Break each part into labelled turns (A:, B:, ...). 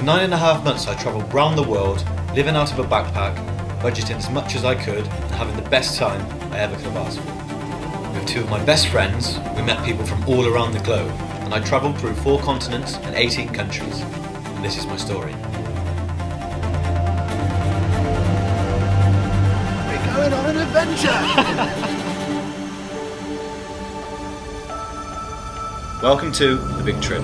A: For 9.5 months I travelled round the world, living out of a backpack, budgeting as much as I could and having the best time I ever could have asked for. With two of my best friends, we met people from all around the globe, and I travelled through 4 continents and 18 countries. And this is my story.
B: We're going on an adventure!
A: Welcome to The Big Trip.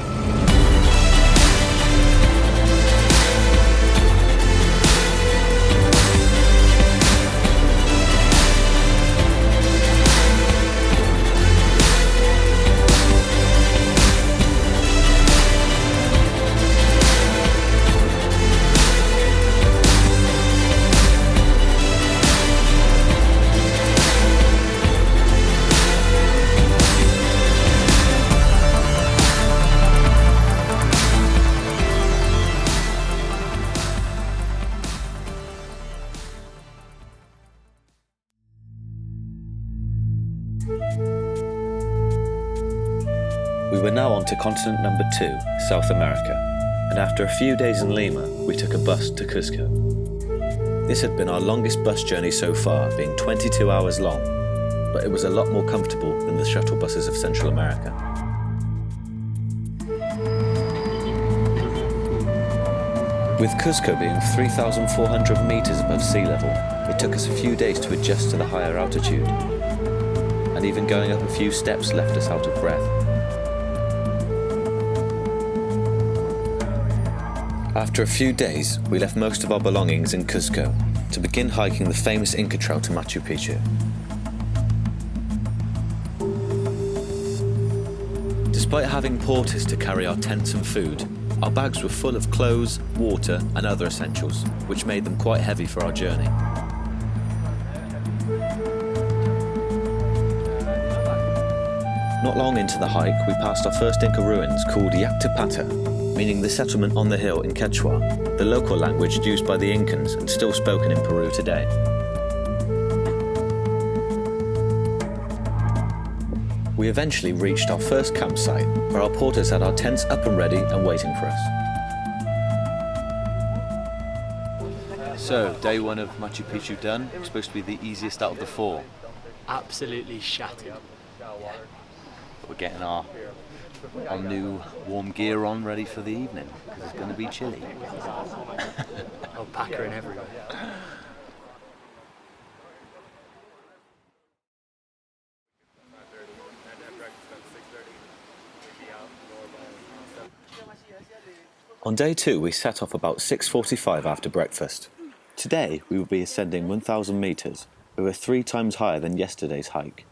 C: We were now on to continent number 2, South America, and after a few days in Lima, we took a bus to Cusco. This had been our longest bus journey so far, being 22 hours long, but it was a lot more comfortable than the shuttle buses of Central America. With Cusco being 3,400 metres above sea level, it took us a few days to adjust to the higher altitude, and even going up a few steps left us out of breath. After a few days, we left most of our belongings in Cusco to begin hiking the famous Inca Trail to Machu Picchu. Despite having porters to carry our tents and food, our bags were full of clothes, water and other essentials, which made them quite heavy for our journey. Not long into the hike, we passed our first Inca ruins called Yactipata, meaning the settlement on the hill in Quechua, the local language used by the Incans and still spoken in Peru today. We eventually reached our first campsite, where our porters had our tents up and ready and waiting for us. So, day 1 of Machu Picchu done. It's supposed to be the easiest out of the 4.
D: Absolutely shattered.
C: We're getting our new warm gear on, ready for the evening, because it's going to be chilly.
D: Alpaca in everywhere.
C: On day 2, we set off about 6:45 after breakfast. Today, we will be ascending 1,000 metres, over 3 times higher than yesterday's hike.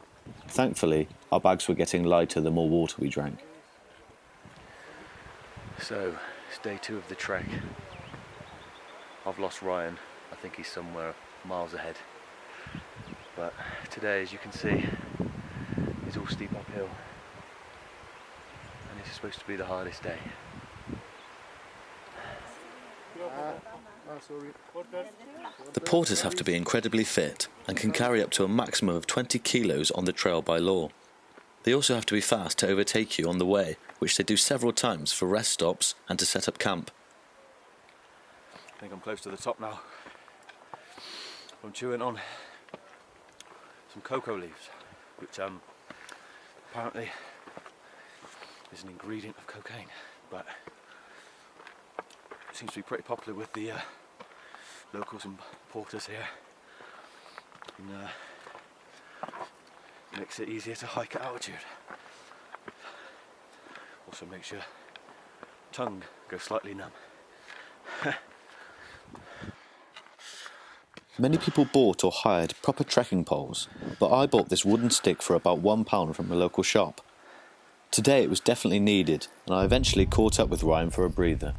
C: Thankfully, our bags were getting lighter the more water we drank. So, it's day 2 of the trek. I've lost Ryan. I think he's somewhere miles ahead. But today, as you can see, is all steep uphill. And it's supposed to be the hardest day. The porters have to be incredibly fit and can carry up to a maximum of 20 kilos on the trail by law. They also have to be fast to overtake you on the way, which they do several times for rest stops and to set up camp. I think I'm close to the top now. I'm chewing on some cocoa leaves, which apparently is an ingredient of cocaine, but it seems to be pretty popular with the locals and porters here. And, makes it easier to hike at altitude. Also makes your tongue go slightly numb. Many people bought or hired proper trekking poles, but I bought this wooden stick for about £1 from a local shop. Today it was definitely needed, and I eventually caught up with Ryan for a breather.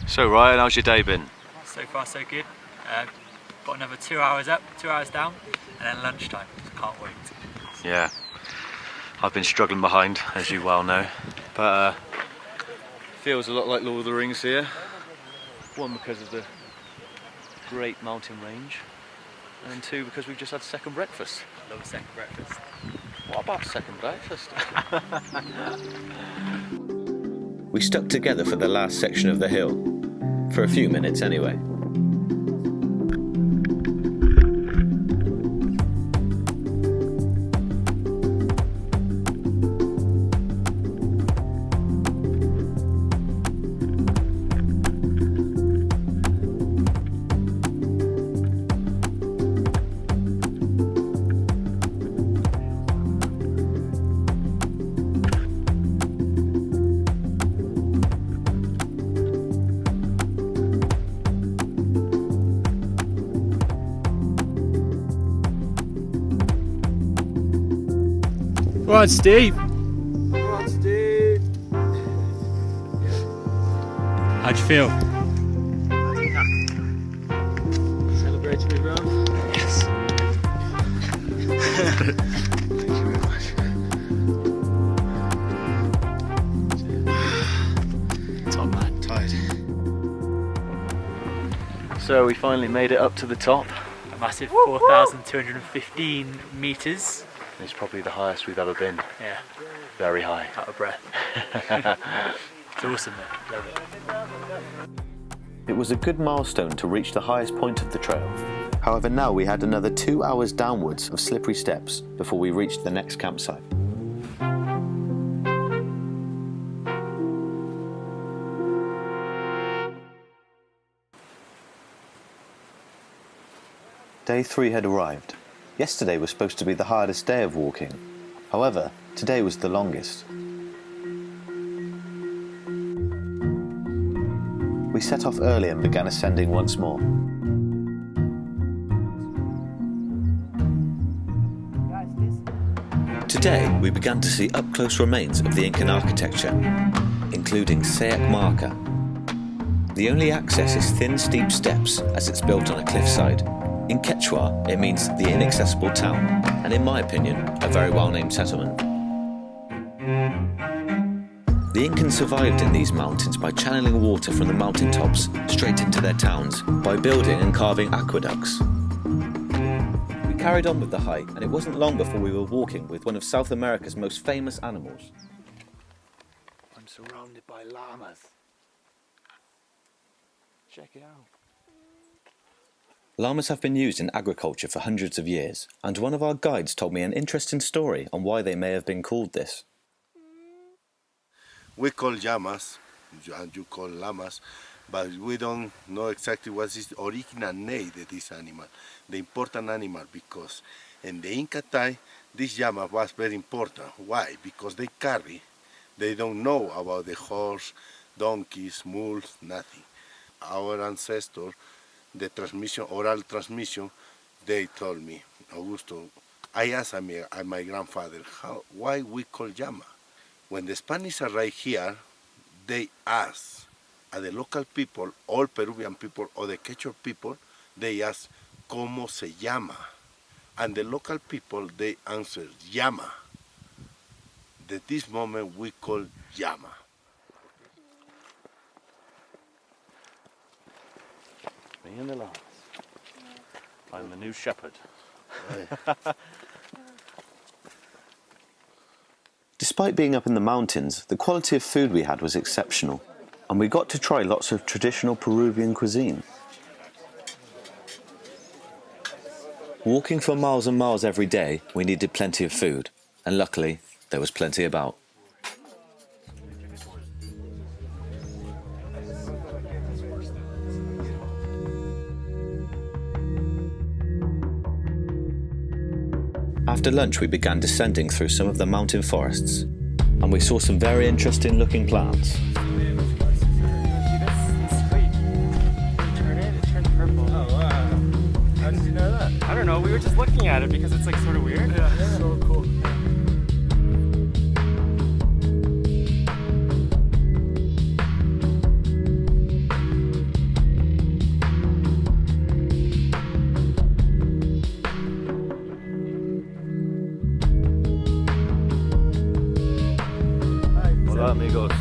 C: So Ryan, how's your day been?
D: So far so good. Got another 2 hours up, 2 hours down, and then lunchtime. Can't wait.
C: Yeah, I've been struggling behind, as you well know, but feels a lot like Lord of the Rings here. One, because of the great mountain range, and 2, because we've just had second breakfast.
D: Love second breakfast.
C: What about second breakfast? we stuck together for the last section of the hill. For a few minutes anyway.
E: Right, Steve.
B: Right, Steve.
E: How'd you feel?
B: Celebratory run.
E: Yes.
B: Thank you very much.
E: Top man.
B: Tired.
F: So we finally made it up to the top.
D: A massive 4,215 metres.
F: It's probably the highest we've ever been.
D: Yeah,
F: Very high.
D: out of breath. It's awesome though, love it.
C: It was a good milestone to reach the highest point of the trail. However, now we had another 2 hours downwards of slippery steps before we reached the next campsite. Day 3 had arrived. Yesterday was supposed to be the hardest day of walking. However, today was the longest. We set off early and began ascending once more. Today, we began to see up-close remains of the Incan architecture, including Sayac Marca. The only access is thin, steep steps as it's built on a cliffside. In Quechua, it means the inaccessible town, and in my opinion, a very well-named settlement. The Incans survived in these mountains by channeling water from the mountaintops straight into their towns, by building and carving aqueducts. We carried on with the hike, and it wasn't long before we were walking with one of South America's most famous animals.
F: I'm surrounded by llamas. Check it out.
C: Llamas have been used in agriculture for hundreds of years, and one of our guides told me an interesting story on why they may have been called this.
G: We call llamas, and you call llamas, but we don't know exactly what is the original name of this animal, the important animal, because in the Inca time, this llama was very important. Why? Because they don't know about the horse, donkeys, mules, nothing. Our ancestors, the transmission, oral transmission, they told me, Augusto, I asked my grandfather, why we call llama? When the Spanish arrived here, they asked the local people, all Peruvian people or the Quechua people, they asked, ¿Cómo se llama? And the local people, they answered, llama. At this moment, we call llama.
F: Me and the llamas. I'm the new shepherd.
C: Despite being up in the mountains, the quality of food we had was exceptional, and we got to try lots of traditional Peruvian cuisine. Walking for miles and miles every day, we needed plenty of food, and luckily, there was plenty about. After lunch, we began descending through some of the mountain forests, and we saw some very interesting looking plants.
E: How did you know that? I don't know, we were just looking at it because it's like sort of weird. Yeah, so cool.
F: Hola, amigos.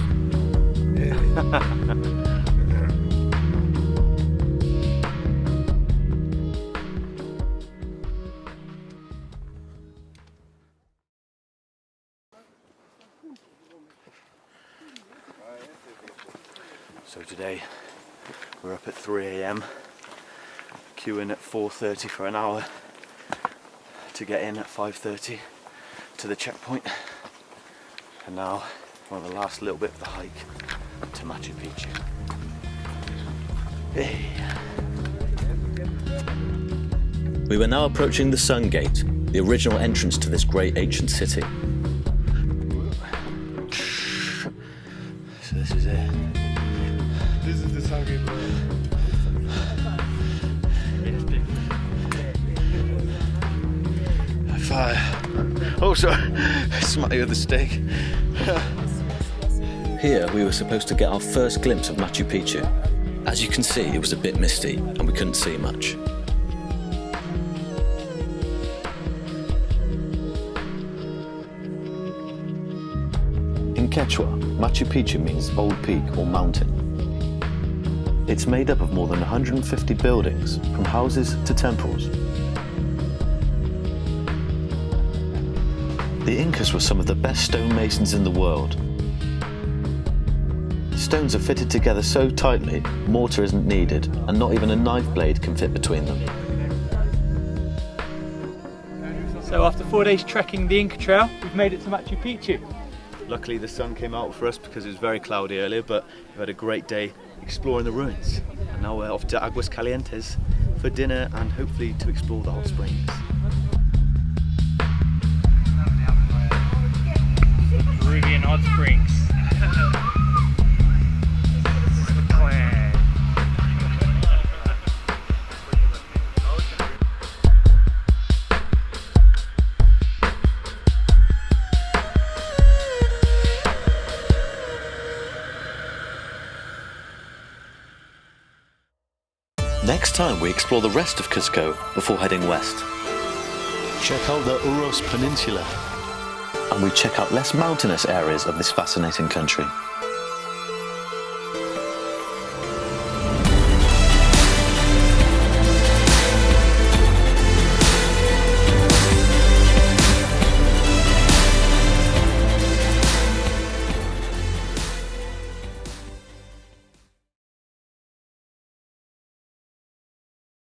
F: So today we're up at 3 a.m. queuing at 4:30 for an hour to get in at 5:30 to the checkpoint, and now we're on the last little bit of the hike to Machu Picchu. Hey.
C: We were now approaching the Sun Gate, the original entrance to this great ancient city.
F: So this is it.
B: This is the Sun Gate.
F: Fire. Oh, sorry. Smack you with the stick.
C: Here we were supposed to get our first glimpse of Machu Picchu. As you can see, it was a bit misty and we couldn't see much. In Quechua, Machu Picchu means old peak or mountain. It's made up of more than 150 buildings, from houses to temples. The Incas were some of the best stonemasons in the world. Stones are fitted together so tightly, mortar isn't needed, and not even a knife blade can fit between them.
D: So after 4 days trekking the Inca Trail, we've made it to Machu Picchu.
F: Luckily the sun came out for us because it was very cloudy earlier, but we've had a great day exploring the ruins. And now we're off to Aguas Calientes for dinner and hopefully to explore the hot springs.
E: Peruvian hot springs.
C: Next time we explore the rest of Cusco before heading west.
F: Check out the Uros Peninsula.
C: And we check out less mountainous areas of this fascinating country.